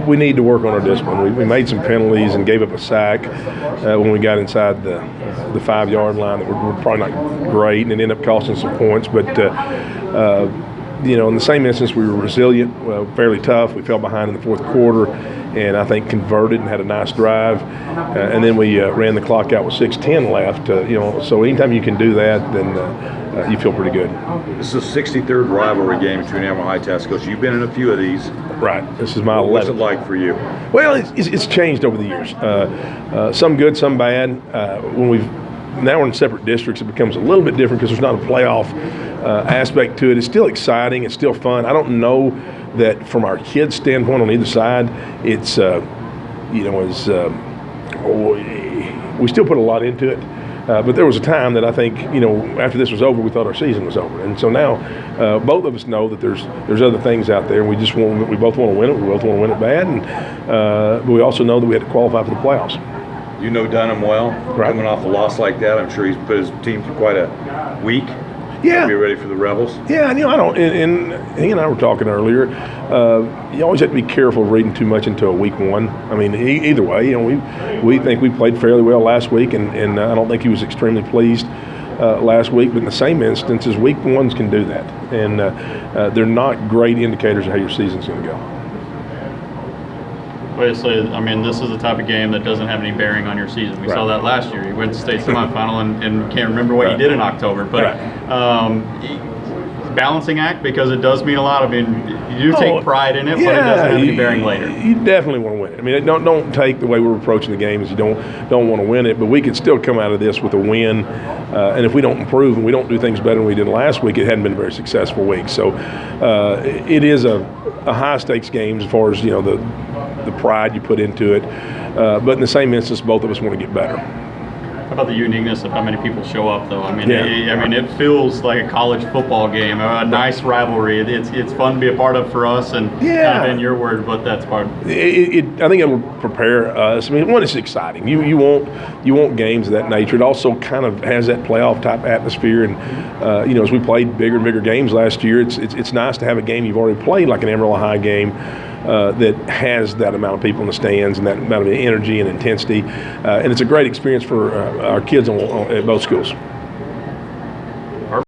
We need to work on our discipline. We made some penalties and gave up a sack when we got inside the 5-yard line that were probably not great, and it ended up costing some points. But in the same instance, we were resilient, fairly tough. We fell behind in the fourth quarter, and I think converted and had a nice drive. And then we ran the clock out with 6:10 left. So anytime you can do that, then you feel pretty good. This is the 63rd rivalry game between Amarillo High and Tascosa. You've been in a few of these. Right. This is my 11th. What's it like for you? Well, it's changed over the years. Some good, some bad. Now we're in separate districts, it becomes a little bit different because there's not a playoff aspect to it. It's still exciting. It's still fun. I don't know that from our kids' standpoint on either side, it's we still put a lot into it. But there was a time that I think, after this was over, we thought our season was over. And so now both of us know that there's other things out there. We both want to win it. We both want to win it bad. But we also know that we had to qualify for the playoffs. You know Dunham well, right. Coming off a loss like that. I'm sure he's put his team through quite a week. Yeah. Be ready for the Rebels. Yeah, I don't. And he and I were talking earlier. You always have to be careful of reading too much into a week one. I mean, either way, we think we played fairly well last week, and I don't think he was extremely pleased last week. But in the same instances, week ones can do that, and they're not great indicators of how your season's going to go. Obviously, this is the type of game that doesn't have any bearing on your season. We saw that last year. You went to state semifinal and can't remember what you did in October. But balancing act, because it does mean a lot. You do take pride in it, but it doesn't have any bearing later. You definitely want to win it. Don't take the way we're approaching the game as you don't want to win it, but we could still come out of this with a win. And if we don't improve and we don't do things better than we did last week, it hadn't been a very successful week. So it is a high-stakes game as far as the pride you put into it. But in the same instance, both of us want to get better. How about the uniqueness of how many people show up, though? It feels like a college football game, a nice rivalry. It's fun to be a part of for us, and kind of in your word, but that's part. I think it'll prepare us. One, it's exciting. You want games of that nature. It also kind of has that playoff type atmosphere, and as we played bigger and bigger games last year, it's nice to have a game you've already played, like an Amarillo High game. That has that amount of people in the stands and that amount of energy and intensity. And it's a great experience for our kids at both schools.